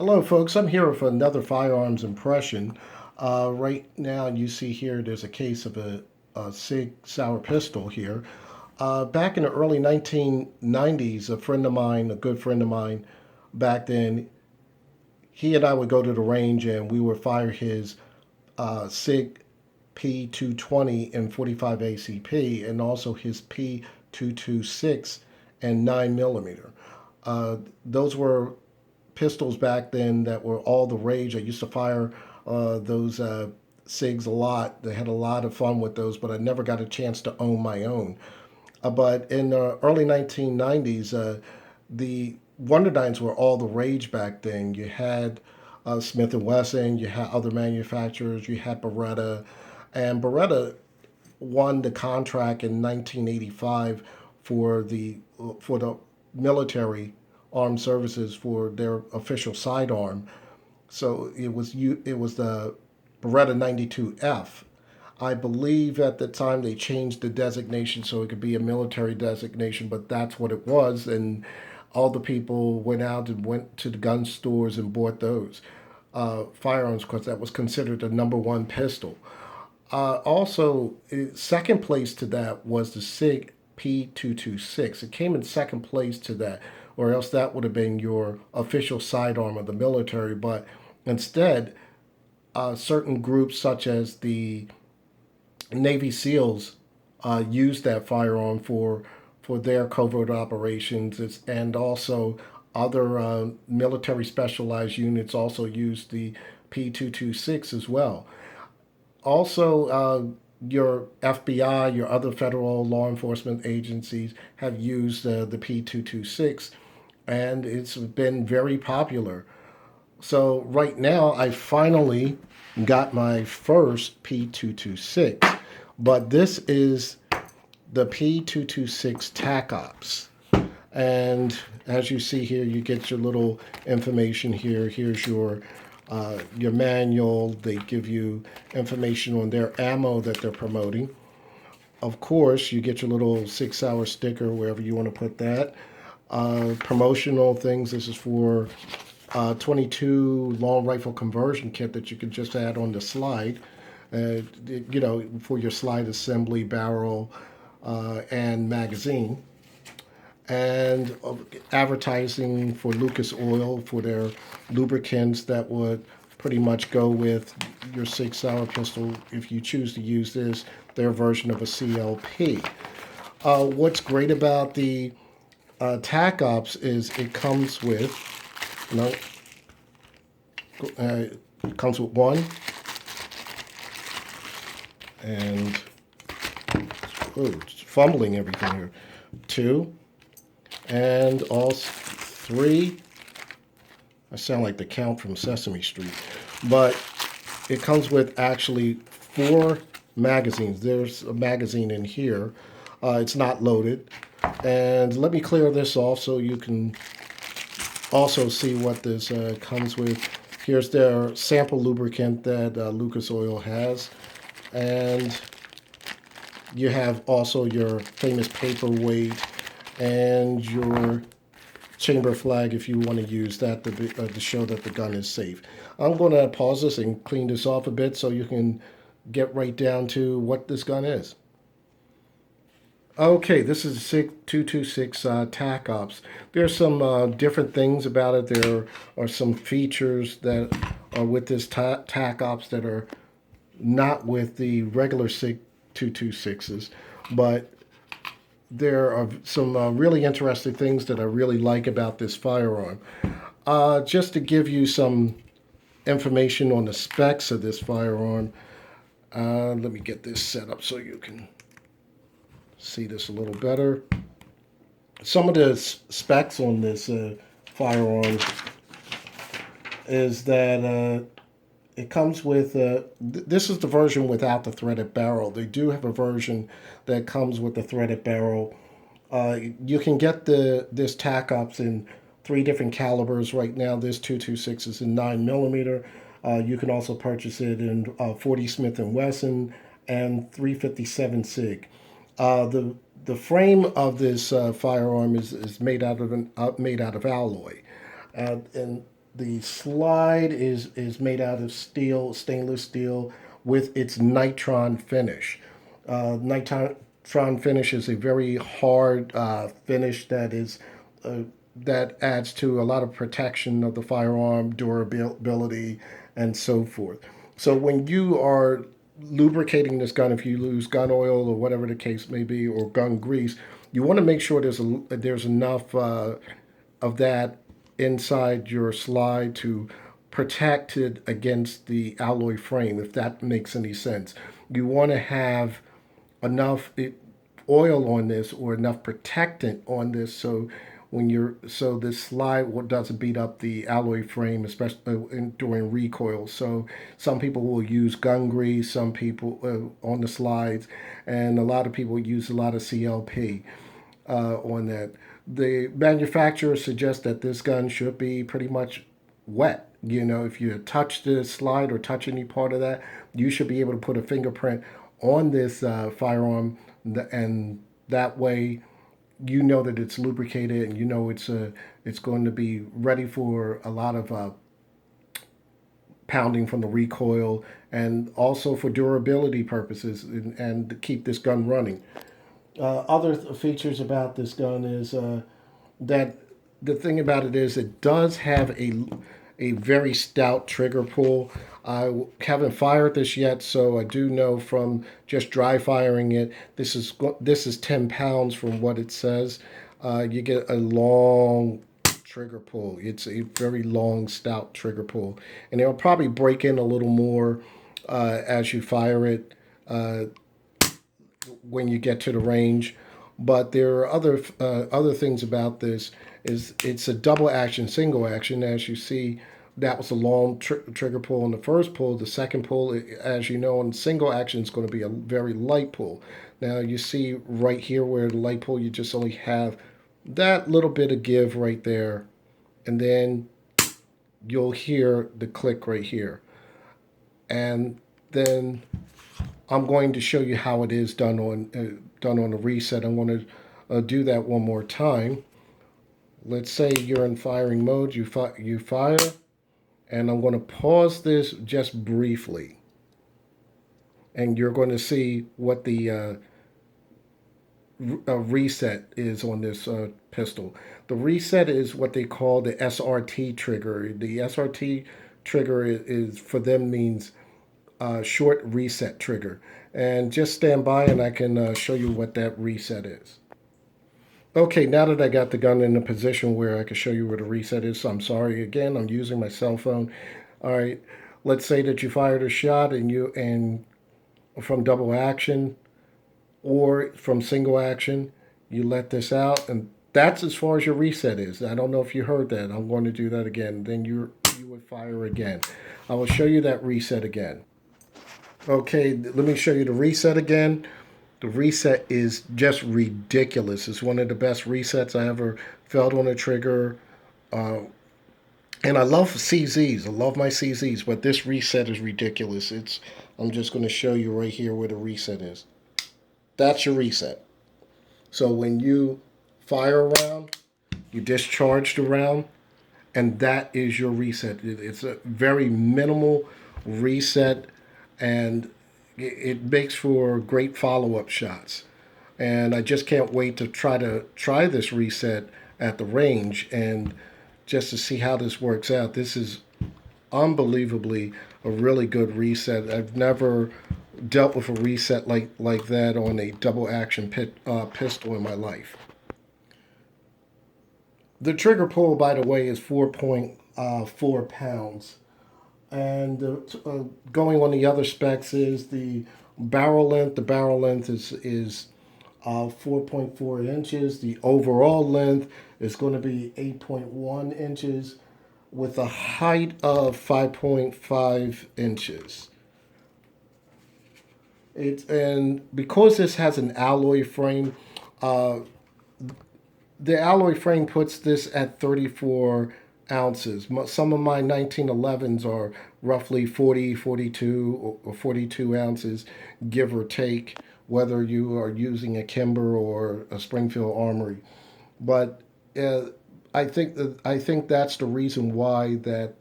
Hello, folks. I'm here with another firearms impression. Right now, you see here there's a case of a Sig Sauer pistol here. Back in the early 1990s, a friend of mine, a good friend of mine, back then, he and I would go to the range and we would fire his Sig P220 and 45 ACP, and also his P226 and 9 millimeter. Those were pistols back then that were all the rage. I used to fire those SIGs a lot. They had a lot of fun with those, but I never got a chance to own my own. But in the early 1990s, the Wonder Nines were all the rage back then. You had Smith and Wesson, you had other manufacturers, you had Beretta, and Beretta won the contract in 1985 for the military armed services for their official sidearm. So it was the Beretta 92F. I believe at the time they changed the designation so it could be a military designation, but that's what it was. And all the people went out and went to the gun stores and bought those firearms because that was considered the number one pistol. Also, second place to that was the SIG P226. It came in second place to that, or else that would have been your official sidearm of the military. But instead, certain groups such as the Navy SEALs used that firearm for their covert operations, and also other military specialized units also used the P226 as well. Also, your FBI, your other federal law enforcement agencies have used the P226, and it's been very popular. So right now, I finally got my first P226, but this is the P226 TacOps. And as you see here, you get your little information here. Here's your manual. They give you information on their ammo that they're promoting. Of course, you get your little 6-hour sticker wherever you want to put that. Promotional things. This is for 22 long rifle conversion kit that you can just add on the slide. For your slide assembly, barrel, and magazine. And advertising for Lucas Oil for their lubricants that would pretty much go with your 6-hour pistol if you choose to use this, their version of a CLP. What's great about the TacOps is it comes with, it comes with one, and it's fumbling everything here, two, and also three. I sound like the Count from Sesame Street. But it comes with actually 4 magazines. There's a magazine in here. It's not loaded. And let me clear this off so you can also see what this comes with. Here's their sample lubricant that Lucas Oil has. And you have also your famous paperweight and your chamber flag if you want to use that to show that the gun is safe. I'm going to pause this and clean this off a bit so you can get right down to what this gun is. Okay, this is a SIG 226 TacOps. There's some different things about it. There are some features that are with this TacOps that are not with the regular SIG 226s, but there are some really interesting things that I really like about this firearm. Just to give you some information on the specs of this firearm, let me get this set up so you can see this a little better. Some of the specs on this firearm is that it comes with, this is the version without the threaded barrel. They do have a version that comes with the threaded barrel. You can get this TacOps in 3 different calibers right now. This 226 is in 9 millimeter. You can also purchase it in 40 Smith & Wesson and 357 SIG. The frame of this firearm is made out of alloy, and the slide is made out of steel, stainless steel, with its nitron finish. Nitron finish is a very hard finish that adds to a lot of protection of the firearm, durability, and so forth. So when you are lubricating this gun, if you use gun oil or whatever the case may be, or gun grease, you want to make sure there's enough of that inside your slide to protect it against the alloy frame, if that makes any sense. You want to have enough oil on this, or enough protectant on this, so this slide doesn't beat up the alloy frame, especially during recoil. So some people will use gun grease, some people on the slides, and a lot of people use a lot of CLP on that. The manufacturer suggests that this gun should be pretty much wet. You know, if you touch the slide or touch any part of that, you should be able to put a fingerprint on this firearm, and that way you know that it's lubricated, and you know it's going to be ready for a lot of pounding from the recoil, and also for durability purposes, and to keep this gun running. Other features about this gun is that the thing about it is it does have a very stout trigger pull. I haven't fired this yet, so I do know from just dry firing it, this is 10 pounds from what it says. You get a long trigger pull. It's a very long, stout trigger pull, and it'll probably break in a little more as you fire it when you get to the range. But there are other things about this. Is it's a double action, single action. As you see, that was a long trigger pull on the first pull. The second pull, as you know, on single action is going to be a very light pull. Now you see right here where the light pull, you just only have that little bit of give right there, and then you'll hear the click right here. And then I'm going to show you how it is done on the reset. I'm going to do that one more time. Let's say you're in firing mode. You fire, and I'm going to pause this just briefly, and you're going to see what the reset is on this pistol. The reset is what they call the SRT trigger. The SRT trigger is for them means short reset trigger. And just stand by and I can show you what that reset is. Okay, now that I got the gun in a position where I can show you where the reset is, so I'm sorry again, I'm using my cell phone. All right, let's say that you fired a shot and from double action or from single action, you let this out, and that's as far as your reset is. I don't know if you heard that. I'm going to do that again. Then you would fire again. I will show you that reset again. Okay, let me show you the reset again. The reset is just ridiculous. It's one of the best resets I ever felt on a trigger. And I love CZs. I love my CZs, but this reset is ridiculous. I'm just going to show you right here where the reset is. That's your reset. So when you fire a round, you discharge the round, and that is your reset. It's a very minimal reset, and it makes for great follow-up shots. And I just can't wait to try this reset at the range, and just to see how this works out. This is unbelievably a really good reset. I've never dealt with a reset like that on a double action pistol in my life. The trigger pull, by the way, is 4.4 pounds. And going on the other specs is the barrel length. The barrel length is 4.4 inches. The overall length is going to be 8.1 inches with a height of 5.5 inches. And because this has an alloy frame, the alloy frame puts this at 34 ounces. Some of my 1911s are roughly 40, 42, or 42 ounces, give or take, whether you are using a Kimber or a Springfield Armory. But I think that's the reason why that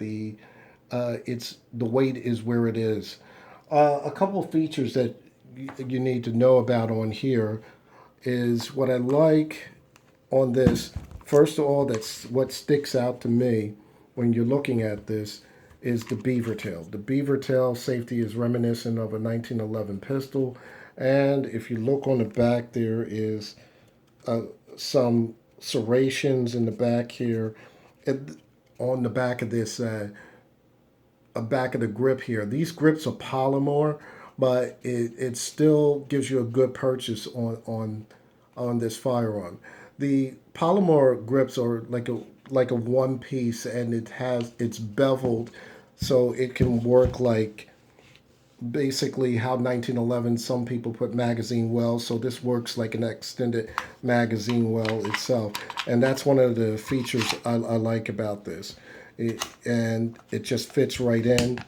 it's the weight is where it is. A couple of features that you need to know about on here is what I like on this. First of all, that's what sticks out to me when you're looking at this is the beaver tail. The beaver tail safety is reminiscent of a 1911 pistol, and if you look on the back, there is some serrations in the back here, on the back of this, a back of the grip here. These grips are polymer, but it still gives you a good purchase on this firearm. The polymer grips are like a one piece, and it's beveled, so it can work like basically how 1911 some people put magazine wells, so this works like an extended magazine well itself, and that's one of the features I like about this. And it just fits right in,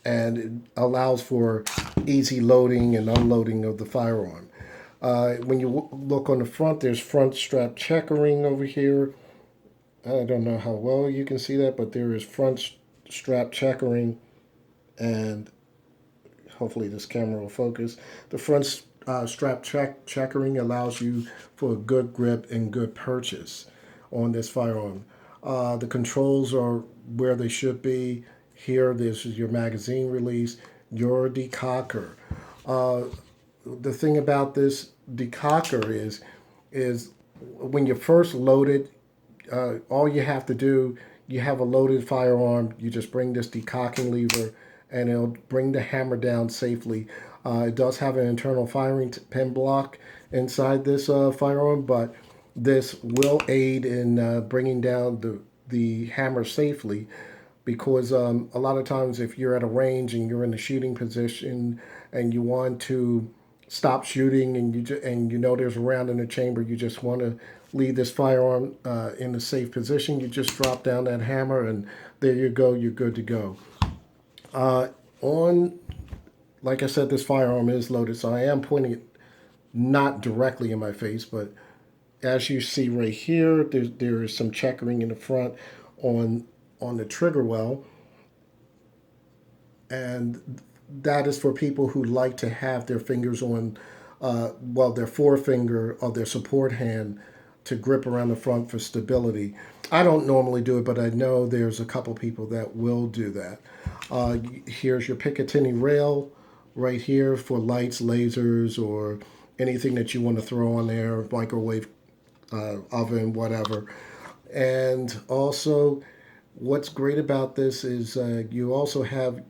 and it allows for easy loading and unloading of the firearm. When you look on the front, there's front strap checkering over here. I don't know how well you can see that, but there is front strap checkering, and hopefully this camera will focus. The front strap checkering allows you for a good grip and good purchase on this firearm. The controls are where they should be. Here, this is your magazine release, your decocker. Uh, the thing about this decocker is when you first load it, all you have to do, you have a loaded firearm, you just bring this decocking lever and it'll bring the hammer down safely. It does have an internal firing pin block inside this firearm, but this will aid in bringing down the hammer safely, because a lot of times if you're at a range and you're in the shooting position and you want to stop shooting and you know there's a round in the chamber, you just want to leave this firearm in a safe position. You just drop down that hammer and there you go, you're good to go. On Like I said, this firearm is loaded, so I am pointing it not directly in my face, but as you see right here, there is some checkering in the front on the trigger well, and that is for people who like to have their fingers on, their forefinger of their support hand to grip around the front for stability. I don't normally do it, but I know there's a couple people that will do that. Here's your Picatinny rail right here for lights, lasers, or anything that you want to throw on there, microwave oven, whatever. And also, what's great about this is you also have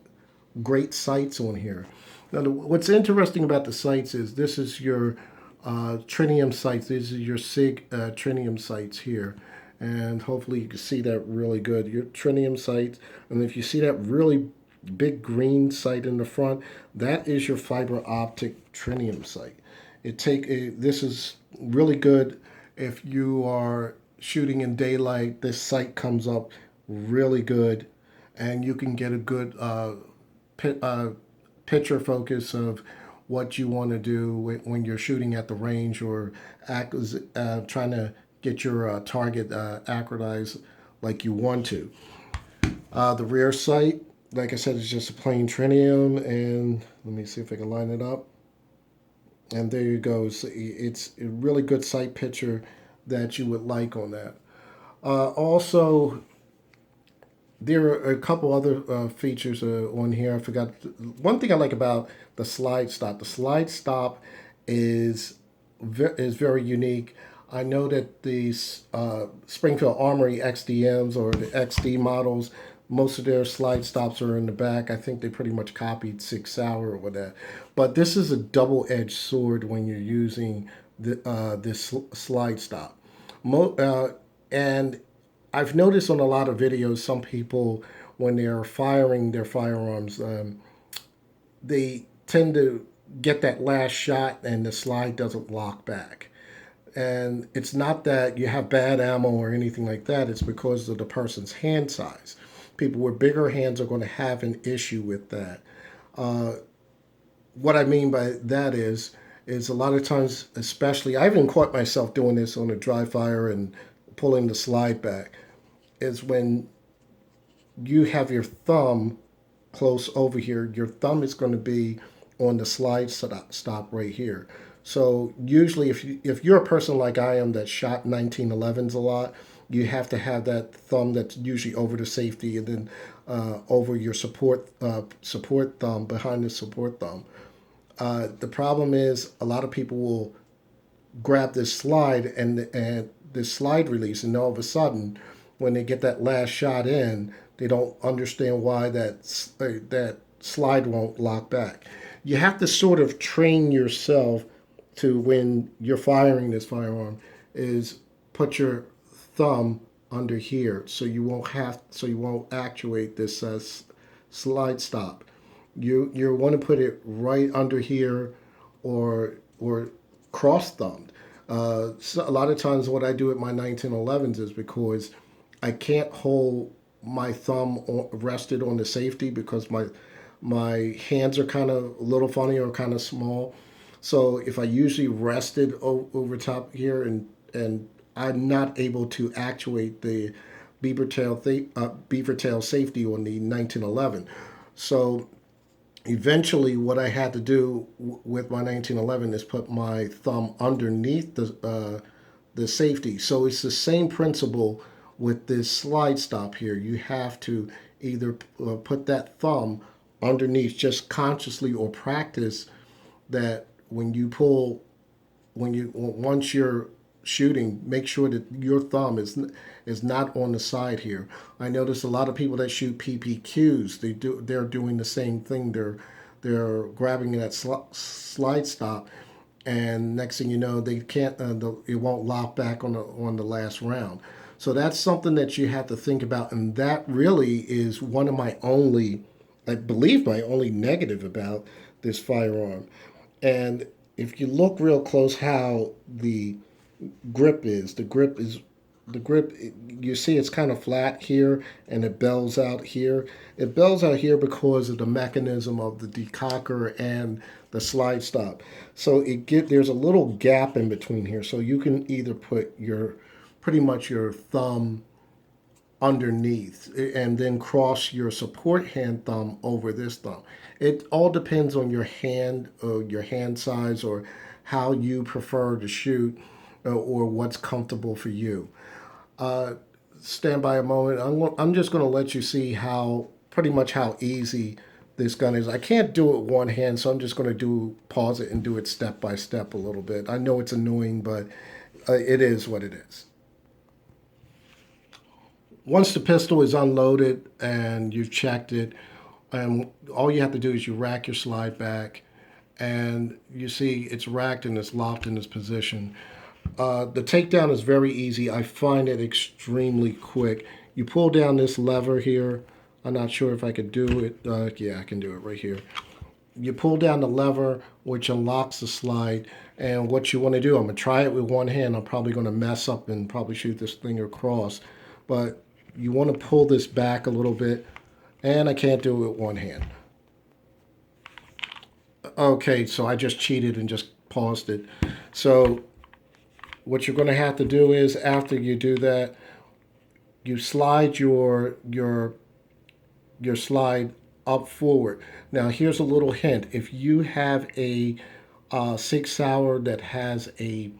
great sights on here. Now, what's interesting about the sights is this is your tritium sights. These are your Sig tritium sights here. And hopefully you can see that really good. Your tritium sights. And if you see that really big green sight in the front, that is your fiber optic tritium sight. This is really good if you are shooting in daylight. This sight comes up really good, and you can get a good picture focus of what you want to do when you're shooting at the range or trying to get your target acclimatized like you want to. The rear sight, like I said, is just a plain tritium, and let me see if I can line it up. And there you go. So it's a really good sight picture that you would like on that. Also, there are a couple other features on here. I forgot. One thing I like about the slide stop. The slide stop is very unique. I know that these Springfield Armory XDMs or the XD models, most of their slide stops are in the back. I think they pretty much copied Sig Sauer with that. But this is a double-edged sword when you're using this slide stop. And I've noticed on a lot of videos, some people, when they're firing their firearms, they tend to get that last shot and the slide doesn't lock back. And it's not that you have bad ammo or anything like that. It's because of the person's hand size. People with bigger hands are going to have an issue with that. What I mean by that is a lot of times, especially, I even caught myself doing this on a dry fire and pulling the slide back is when you have your thumb close over here. Your thumb is going to be on the slide stop right here. So usually if you're a person like I am that shot 1911s a lot, you have to have that thumb that's usually over the safety and then over your support thumb, behind the support thumb. The problem is a lot of people will grab this slide and this slide release, and all of a sudden, when they get that last shot in, they don't understand why that slide won't lock back. You have to sort of train yourself to, when you're firing this firearm, is put your thumb under here so you won't actuate this slide stop. You want to put it right under here, or cross thumbed. So a lot of times what I do with my 1911s is because I can't hold my thumb rested on the safety because my hands are kind of a little funny or kind of small. So if I usually rest it over top here, and I'm not able to actuate the Beaver Tail safety on the 1911. So eventually what I had to do with my 1911 is put my thumb underneath the safety. So it's the same principle with this slide stop here. You have to either put that thumb underneath, just consciously, or practice that when you pull, once you're shooting, make sure that your thumb is not on the side here. I notice a lot of people that shoot PPQs, they're doing the same thing. They're grabbing that slide stop, and next thing you know, they can't. It won't lock back on the last round. So that's something that you have to think about, and that really is one of my only, I believe, my only negative about this firearm. And if you look real close, how the grip is, the grip, you see it's kind of flat here and it bells out here. It bells out here because of the mechanism of the decocker and the slide stop. So there's a little gap in between here. So you can either put pretty much your thumb underneath and then cross your support hand thumb over this thumb. It all depends on your hand size, or how you prefer to shoot, or what's comfortable for you. Stand by a moment. I'm just going to let you see pretty much how easy this gun is. I can't do it one hand, so I'm just going to pause it and do it step by step a little bit. I know it's annoying, but it is what it is. Once the pistol is unloaded and you've checked it, and all you have to do is you rack your slide back, and you see it's racked and it's locked in this position. The takedown is very easy. I find it extremely quick. You pull down this lever here. I'm not sure if I could do it. Yeah, I can do it right here. You pull down the lever, which unlocks the slide. And what you want to do, I'm going to try it with one hand. I'm probably going to mess up and probably shoot this thing across. But you want to pull this back a little bit. And I can't do it with one hand. Okay, so I just cheated and just paused it. So what you're going to have to do is, after you do that, you slide your slide up forward. Now here's a little hint. If you have a Sig Sauer that has a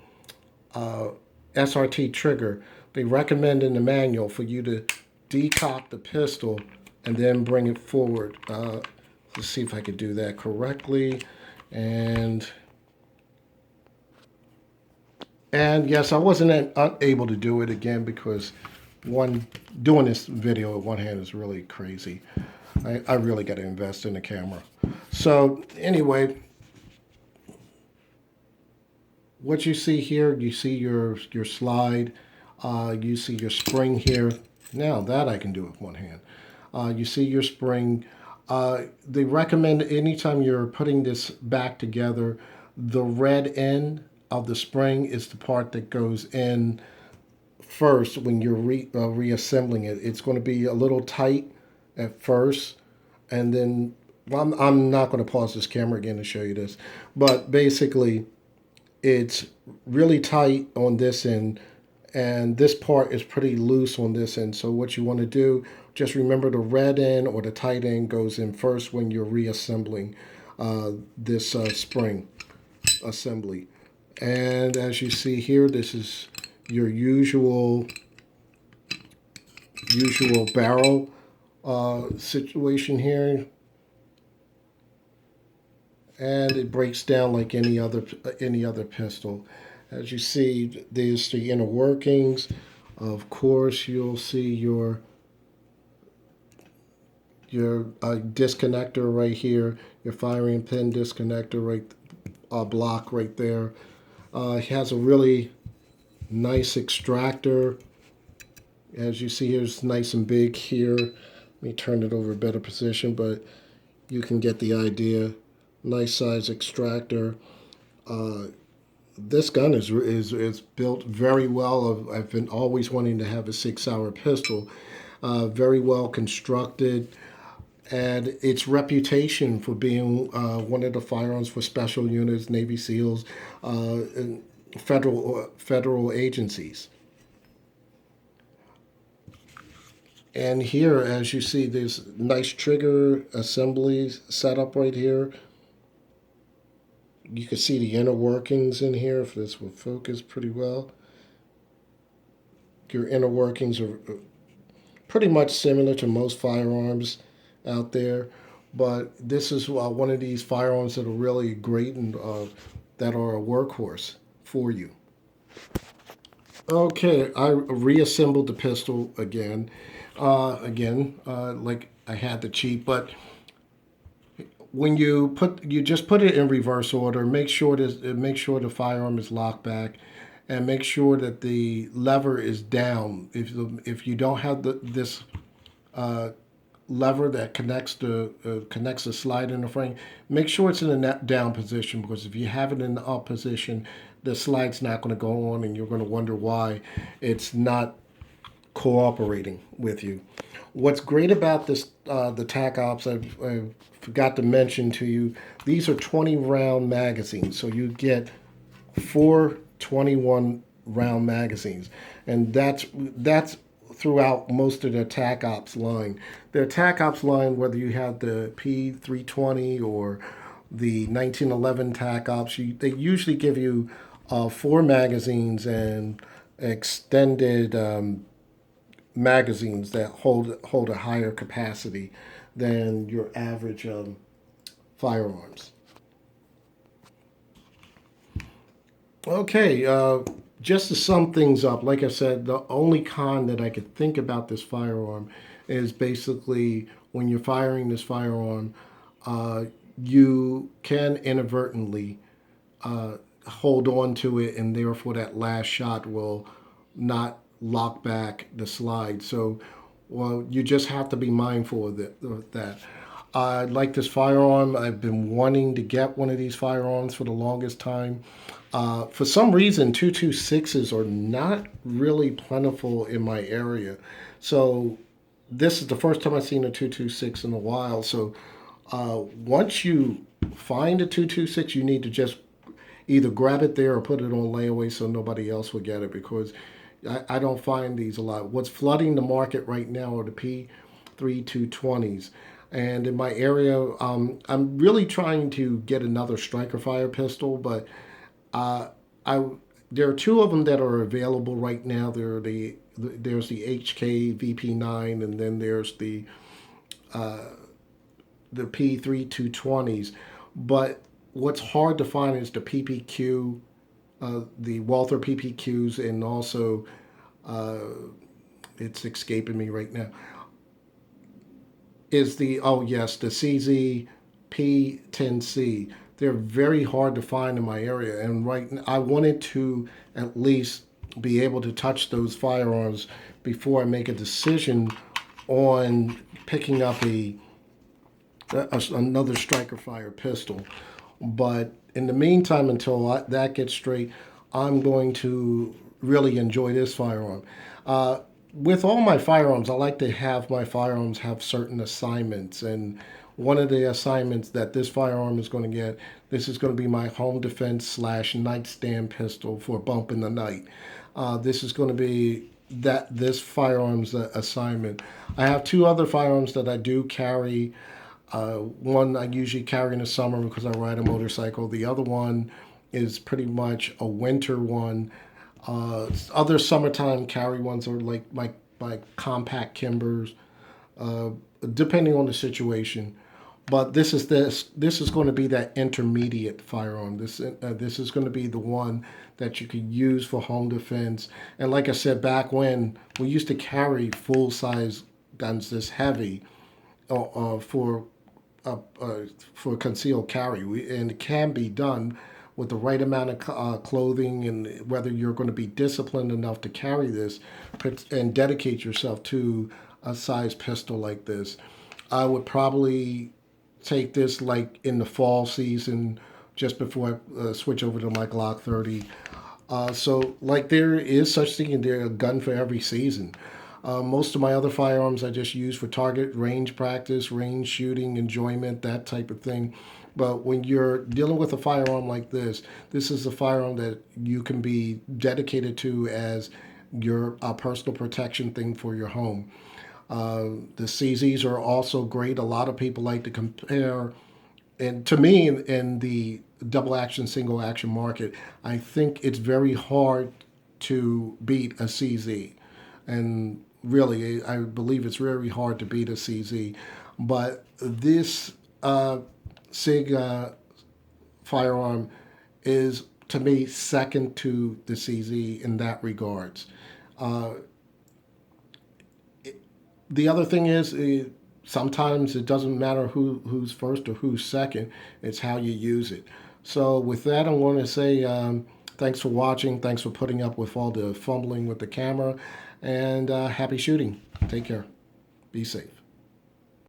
SRT trigger, they recommend in the manual for you to decock the pistol and then bring it forward. Let's see if I could do that correctly. And yes, I wasn't able to do it again because doing this video with one hand is really crazy. I really got to invest in the camera. So anyway, what you see here, you see your slide, you see your spring here. Now that I can do with one hand. You see your spring. They recommend anytime you're putting this back together, the red end of the spring is the part that goes in first when you're reassembling it. It's going to be a little tight at first, and then, well, I'm not going to pause this camera again to show you this, but basically it's really tight on this end, and this part is pretty loose on this end. So what you want to do, just remember the red end or the tight end goes in first when you're reassembling this spring assembly. And as you see here, this is your usual barrel situation here, and it breaks down like any other pistol. As you see, there's the inner workings. Of course, you'll see your disconnector right here, your firing pin disconnector right block right there. It has a really nice extractor. As you see here, it's nice and big here. Let me turn it over a better position, but you can get the idea. Nice size extractor. This gun is built very well. I've been always wanting to have a Sig Sauer pistol. Very well constructed, and its reputation for being one of the firearms for special units, Navy SEALs, and federal agencies. And here, as you see, there's nice trigger assembly setup right here. You can see the inner workings in here, if this will focus pretty well. Your inner workings are pretty much similar to most firearms out there, but this is one of these firearms that are really great and that are a workhorse for you. Okay, I reassembled the pistol again. Like I had the cheat, but when you just put it in reverse order. Make sure the firearm is locked back, and make sure that the lever is down. If you don't have this lever that connects the slide in the frame, make sure it's in a down position, because if you have it in the up position, the slide's not going to go on, and you're going to wonder why it's not cooperating with you. What's great about this, the TacOps, I forgot to mention to you, these are 20 round magazines. So you get 4 21 round magazines. And that's throughout most of the TacOps line. The TacOps line, whether you have the P320 or the 1911 TacOps, they usually give you 4 magazines and extended magazines that hold a higher capacity than your average firearms. Okay, just to sum things up, like I said, the only con that I could think about this firearm is basically when you're firing this firearm, you can inadvertently hold on to it, and therefore that last shot will not lock back the slide. So, well, you just have to be mindful of that. I like this firearm. I've been wanting to get one of these firearms for the longest time. For some reason, 226s are not really plentiful in my area. So this is the first time I've seen a 226 in a while. So once you find a 226, you need to just either grab it there or put it on layaway so nobody else will get it, because I don't find these a lot. What's flooding the market right now are the P3 And in my area, I'm really trying to get another striker fire pistol, but there are 2 of them that are available right now. There's the HK VP9, and then there's the P3 But what's hard to find is the PPQ, the Walther PPQs, and also it's escaping me right now, is the CZ P10C. They're very hard to find in my area, and I wanted to at least be able to touch those firearms before I make a decision on picking up another striker fire pistol. But in the meantime, until that gets straight, I'm going to really enjoy this firearm. With all my firearms, I like to have my firearms have certain assignments. And one of the assignments that this firearm is going to get, this is going to be my home defense / nightstand pistol for bump in the night. this is going to be this firearms assignment. I have two other firearms that I do carry. One I usually carry in the summer because I ride a motorcycle. The other one is pretty much a winter one. Other summertime carry ones are like my compact Kimbers, uh, depending on the situation. But this is going to be that intermediate firearm. This is going to be the one that you could use for home defense. And like I said, back when we used to carry full size guns this heavy, uh, uh, for concealed carry, and it can be done with the right amount of clothing, and whether you're going to be disciplined enough to carry this and dedicate yourself to a size pistol like this. I would probably take this like in the fall season, just before I switch over to my Glock 30. So, like, there is such thing, and there's a gun for every season. Most of my other firearms I just use for target range practice, range shooting, enjoyment, that type of thing. But when you're dealing with a firearm like this is a firearm that you can be dedicated to as your personal protection thing for your home. The CZs are also great. A lot of people like to compare, and to me, in the double action, single action market, I think it's very hard to beat a CZ. And really, I believe it's very hard to beat a CZ. But this SIG firearm is, to me, second to the CZ in that regards. Uh, the other thing is, sometimes it doesn't matter who's first or who's second. It's how you use it. So with that, I want to say thanks for watching. Thanks for putting up with all the fumbling with the camera. And happy shooting. Take care. Be safe.